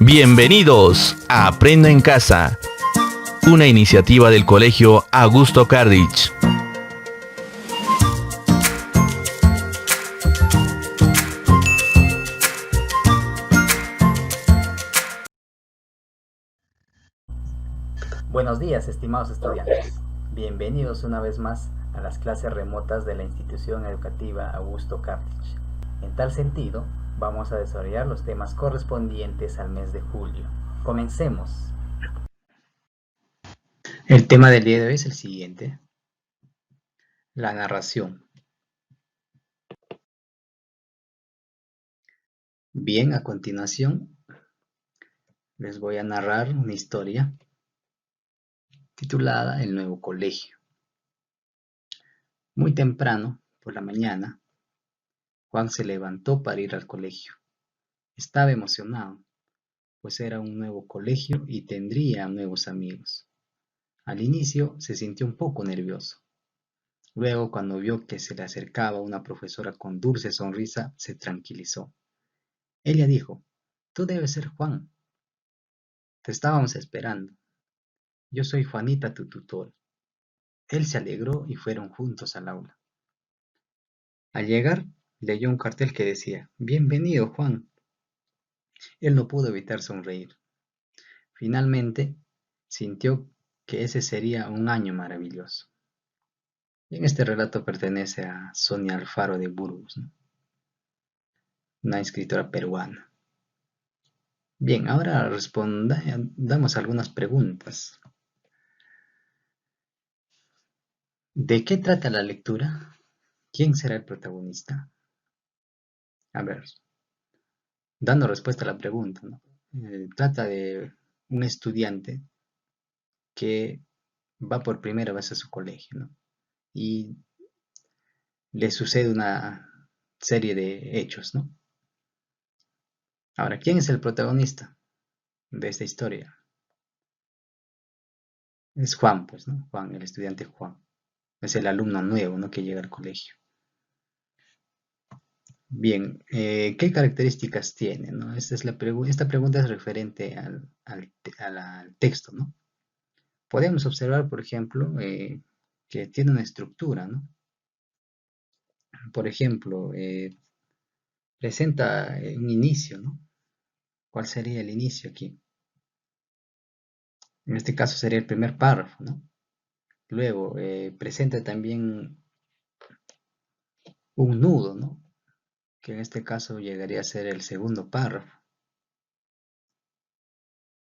Bienvenidos a Aprendo en Casa, una iniciativa del Colegio Augusto Cardich. Buenos días, estimados estudiantes. Bienvenidos una vez más a las clases remotas de la institución educativa Augusto Cardich. En tal sentido, vamos a desarrollar los temas correspondientes al mes de julio. Comencemos. El tema del día de hoy es el siguiente: la narración. Bien, a continuación les voy a narrar una historia titulada El nuevo colegio. Muy temprano, por la mañana, Juan se levantó para ir al colegio. Estaba emocionado, pues era un nuevo colegio y tendría nuevos amigos. Al inicio se sintió un poco nervioso. Luego, cuando vio que se le acercaba una profesora con dulce sonrisa, se tranquilizó. Ella dijo: «Tú debes ser Juan. Te estábamos esperando. Yo soy Juanita, tu tutor». Él se alegró y fueron juntos al aula. Al llegar, leyó un cartel que decía: «Bienvenido, Juan». Él no pudo evitar sonreír. Finalmente, sintió que ese sería un año maravilloso. Bien, este relato pertenece a Sonia Alfaro de Burgos, ¿no? Una escritora peruana. Bien, ahora damos algunas preguntas. ¿De qué trata la lectura? ¿Quién será el protagonista? A ver, dando respuesta a la pregunta, ¿no? Trata de un estudiante que va por primera vez a su colegio, ¿no? Y le sucede una serie de hechos, ¿no? Ahora, ¿quién es el protagonista de esta historia? Es Juan, pues, ¿no? Juan, el estudiante Juan. Es el alumno nuevo, ¿no?, que llega al colegio. Bien, ¿qué características tiene, no? Esta pregunta es referente al texto, ¿no? Podemos observar, por ejemplo, que tiene una estructura, ¿no? Por ejemplo, presenta un inicio, ¿no? ¿Cuál sería el inicio aquí? En este caso sería el primer párrafo, ¿no? Luego, presenta también un nudo, ¿no?, que en este caso llegaría a ser el segundo párrafo.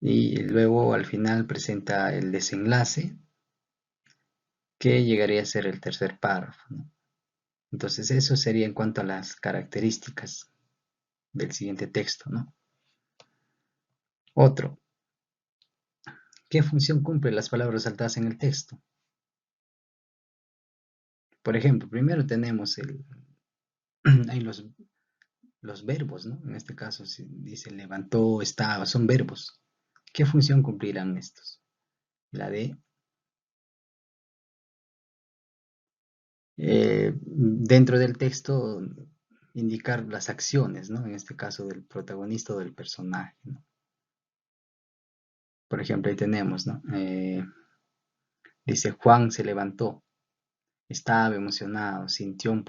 Y luego al final presenta el desenlace, que llegaría a ser el tercer párrafo, ¿no? Entonces eso sería en cuanto a las características del siguiente texto, ¿no? Otro. ¿Qué función cumplen las palabras resaltadas en el texto? Por ejemplo, primero tenemos hay los verbos, ¿no? En este caso se dice levantó, estaba, son verbos. ¿Qué función cumplirán estos? La de dentro del texto indicar las acciones, ¿no? En este caso del protagonista o del personaje, ¿no? Por ejemplo, ahí tenemos, ¿no? Dice: Juan se levantó, estaba emocionado, se sintió un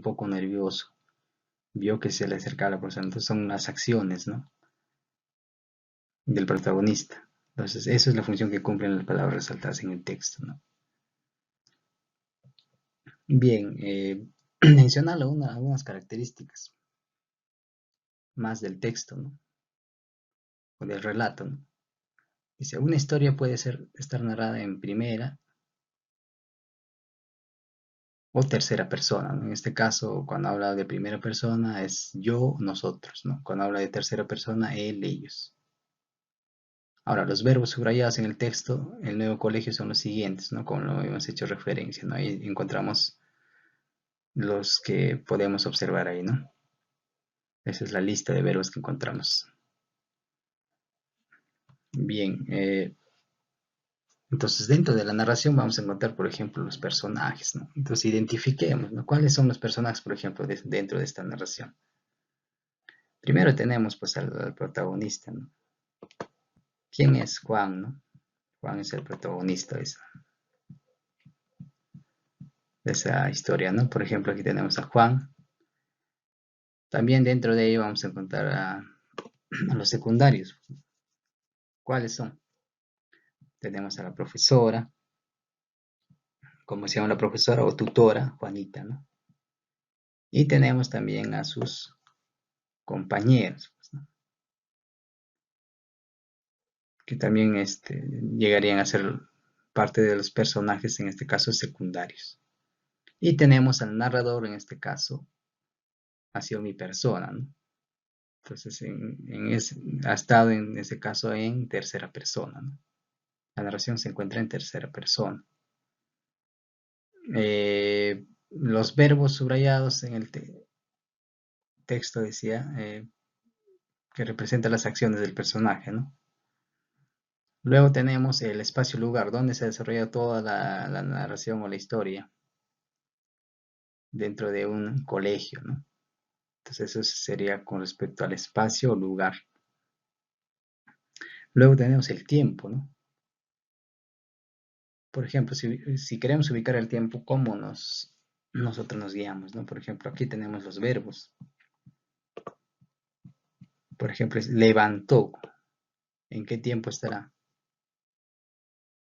poco nervioso, vio que se le acercaba la persona. Entonces son las acciones, ¿no?, del protagonista. Entonces eso es la función que cumplen las palabras resaltadas en el texto, ¿no? Bien, mencionar algunas características más del texto, ¿no?, o del relato, ¿no? Dice: una historia puede estar narrada en primera o tercera persona, ¿no? En este caso, cuando habla de primera persona es yo, nosotros, ¿no? Cuando habla de tercera persona, él, ellos. Ahora, los verbos subrayados en el texto, el nuevo colegio, son los siguientes, ¿no?, como lo hemos hecho referencia, ¿no? Ahí encontramos los que podemos observar ahí, ¿no? Esa es la lista de verbos que encontramos. Bien, entonces dentro de la narración vamos a encontrar, por ejemplo, los personajes, ¿no? Entonces identifiquemos, ¿no?, cuáles son los personajes, por ejemplo, dentro de esta narración. Primero tenemos pues al protagonista, ¿no? ¿Quién es Juan, no? Juan es el protagonista de esa historia, ¿no? Por ejemplo, aquí tenemos a Juan. También dentro de ello vamos a encontrar a los secundarios. ¿Cuáles son? Tenemos a la profesora, como se llama la profesora o tutora, Juanita, ¿no? Y tenemos también a sus compañeros, pues, ¿no? Que también llegarían a ser parte de los personajes, en este caso secundarios. Y tenemos al narrador, en este caso, ha sido mi persona, ¿no? Entonces, ha estado en ese caso en tercera persona, ¿no? La narración se encuentra en tercera persona. Los verbos subrayados en el texto decía que representan las acciones del personaje, ¿no? Luego tenemos el espacio-lugar, donde se desarrolla toda la narración o la historia dentro de un colegio, ¿no? Entonces eso sería con respecto al espacio o lugar. Luego tenemos el tiempo, ¿no? Por ejemplo, si queremos ubicar el tiempo, ¿cómo nosotros nos guiamos, ¿no? Por ejemplo, aquí tenemos los verbos. Por ejemplo, es levantó. ¿En qué tiempo estará?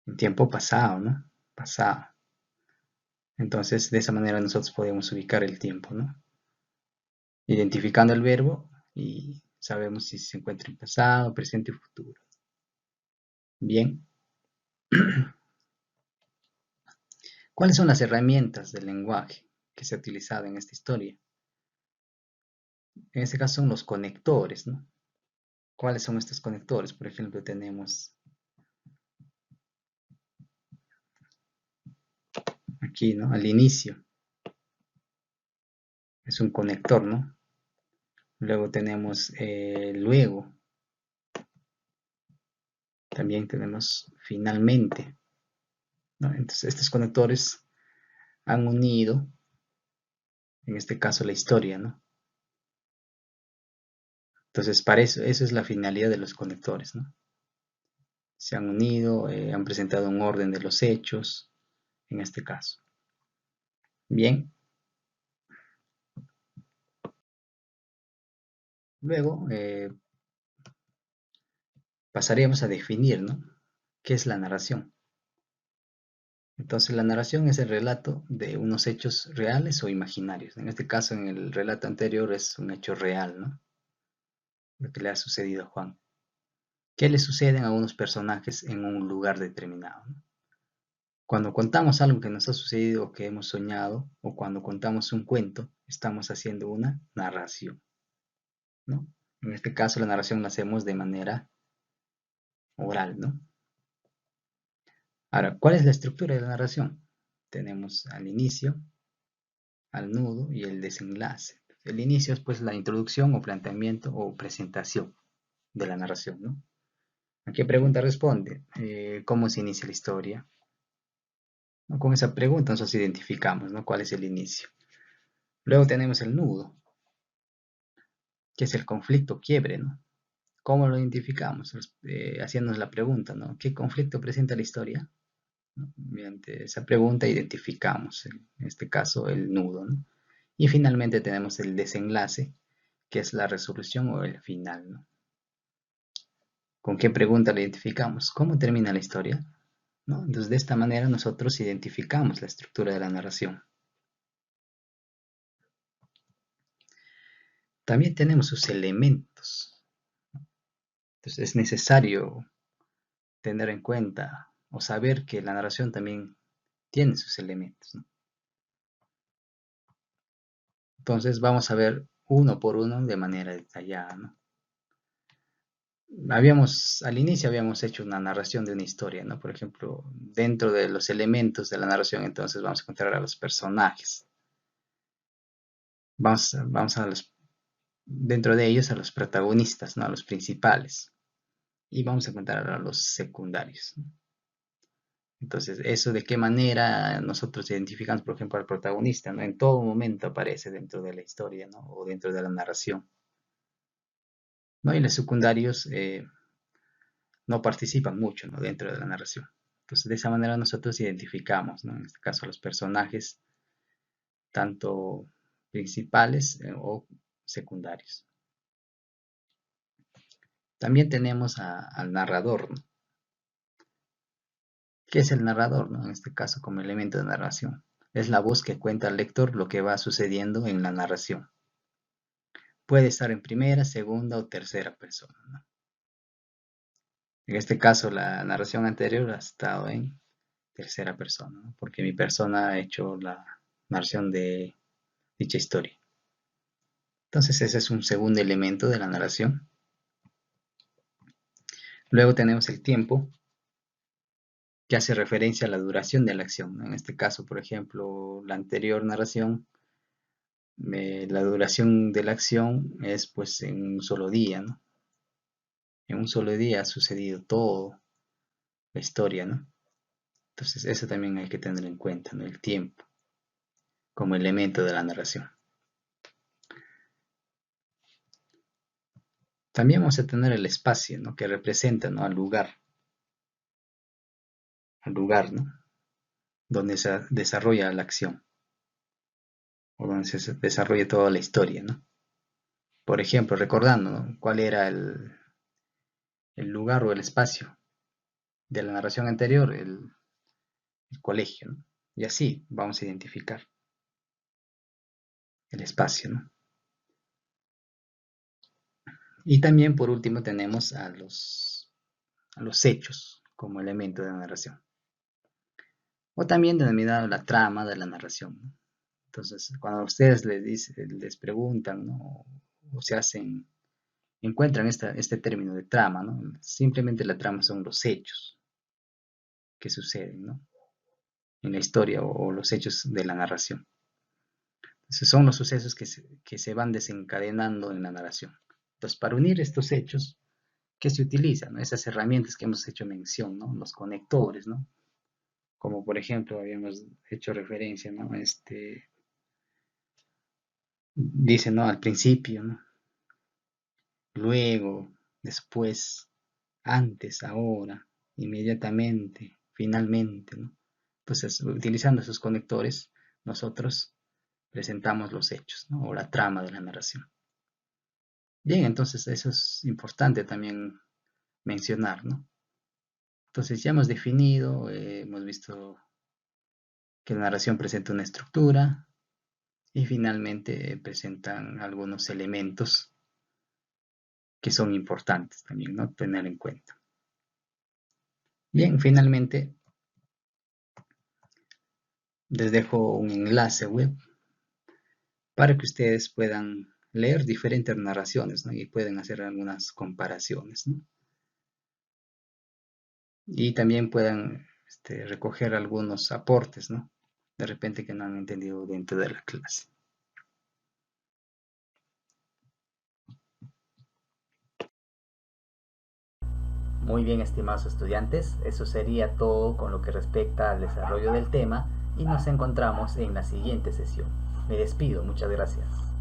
En tiempo pasado, ¿no? Pasado. Entonces, de esa manera nosotros podemos ubicar el tiempo, ¿no? Identificando el verbo y sabemos si se encuentra en pasado, presente o futuro. Bien. ¿Cuáles son las herramientas del lenguaje que se ha utilizado en esta historia? En este caso son los conectores, ¿no? ¿Cuáles son estos conectores? Por ejemplo, tenemos aquí, ¿no? Al inicio. Es un conector, ¿no? Luego tenemos luego. También tenemos finalmente, ¿no? Entonces, estos conectores han unido, en este caso, la historia, ¿no? Entonces, para eso es la finalidad de los conectores, ¿no? Se han unido, han presentado un orden de los hechos, en este caso. Bien. Luego, pasaríamos a definir, ¿no? ¿Qué es la narración? Entonces, la narración es el relato de unos hechos reales o imaginarios. En este caso, en el relato anterior es un hecho real, ¿no? Lo que le ha sucedido a Juan. ¿Qué le suceden a unos personajes en un lugar determinado, ¿no? Cuando contamos algo que nos ha sucedido o que hemos soñado, o cuando contamos un cuento, estamos haciendo una narración, ¿no? En este caso, la narración la hacemos de manera oral, ¿no? Ahora, ¿cuál es la estructura de la narración? Tenemos al inicio, al nudo y el desenlace. El inicio es pues la introducción o planteamiento o presentación de la narración, ¿no? ¿A qué pregunta responde? ¿Cómo se inicia la historia? ¿No? Con esa pregunta nosotros identificamos, ¿no? ¿Cuál es el inicio? Luego tenemos el nudo, que es el conflicto quiebre, ¿no? ¿Cómo lo identificamos? Haciéndonos la pregunta, ¿no? ¿Qué conflicto presenta la historia? ¿No? Mediante esa pregunta identificamos, en este caso, el nudo, ¿no? Y finalmente tenemos el desenlace, que es la resolución o el final, ¿no? ¿Con qué pregunta la identificamos? ¿Cómo termina la historia? ¿No? Entonces, de esta manera nosotros identificamos la estructura de la narración. También tenemos sus elementos. Entonces, es necesario tener en cuenta o saber que la narración también tiene sus elementos, ¿no? Entonces, vamos a ver uno por uno de manera detallada, ¿no? Al inicio habíamos hecho una narración de una historia, ¿no? Por ejemplo, dentro de los elementos de la narración, entonces vamos a encontrar a los personajes. Vamos dentro de ellos a los protagonistas, ¿no? A los principales. Y vamos a encontrar a los secundarios, ¿no? Entonces, eso de qué manera nosotros identificamos, por ejemplo, al protagonista, ¿no? En todo momento aparece dentro de la historia, ¿no? O dentro de la narración. ¿no? Y los secundarios no participan mucho, ¿no?, dentro de la narración. Entonces, de esa manera nosotros identificamos, ¿no?, en este caso, los personajes tanto principales o secundarios. También tenemos al narrador, ¿no? ¿Qué es el narrador, ¿no? En este caso, como elemento de narración. Es la voz que cuenta al lector lo que va sucediendo en la narración. Puede estar en primera, segunda o tercera persona, ¿no? En este caso, la narración anterior ha estado en tercera persona, ¿no?, porque mi persona ha hecho la narración de dicha historia. Entonces, ese es un segundo elemento de la narración. Luego tenemos el tiempo, que hace referencia a la duración de la acción, ¿no? En este caso, por ejemplo, la anterior narración, la duración de la acción es pues en un solo día, ¿no? En un solo día ha sucedido toda la historia, ¿no? Entonces, eso también hay que tener en cuenta, ¿no?, el tiempo como elemento de la narración. También vamos a tener el espacio, ¿no?, que representa, ¿no?, al lugar, ¿no?, donde se desarrolla la acción o donde se desarrolla toda la historia, ¿no? Por ejemplo, recordando, ¿no?, cuál era el lugar o el espacio de la narración anterior, el colegio, ¿no? Y así vamos a identificar el espacio, ¿no? Y también, por último, tenemos a los hechos como elemento de la narración, o también denominado la trama de la narración, ¿no? Entonces, cuando ustedes les preguntan, ¿no?, o se encuentran este término de trama, ¿no?, simplemente la trama son los hechos que suceden, ¿no?, en la historia o los hechos de la narración. Entonces, son los sucesos que se van desencadenando en la narración. Entonces, para unir estos hechos, ¿qué se utiliza, ¿no?, esas herramientas que hemos hecho mención, ¿no?, los conectores, ¿no?, como por ejemplo habíamos hecho referencia, ¿no?, dice, ¿no?, al principio, ¿no?, luego, después, antes, ahora, inmediatamente, finalmente, ¿no? Entonces, utilizando esos conectores, nosotros presentamos los hechos, ¿no?, o la trama de la narración. Bien, entonces eso es importante también mencionar, ¿no? Entonces ya hemos definido, hemos visto que la narración presenta una estructura y finalmente presentan algunos elementos que son importantes también, ¿no?, tener en cuenta. Bien, finalmente les dejo un enlace web para que ustedes puedan leer diferentes narraciones, ¿no?, y pueden hacer algunas comparaciones, ¿no?, y también puedan recoger algunos aportes, ¿no?, de repente que no han entendido dentro de la clase. Muy bien, estimados estudiantes, eso sería todo con lo que respecta al desarrollo del tema y nos encontramos en la siguiente sesión. Me despido, muchas gracias.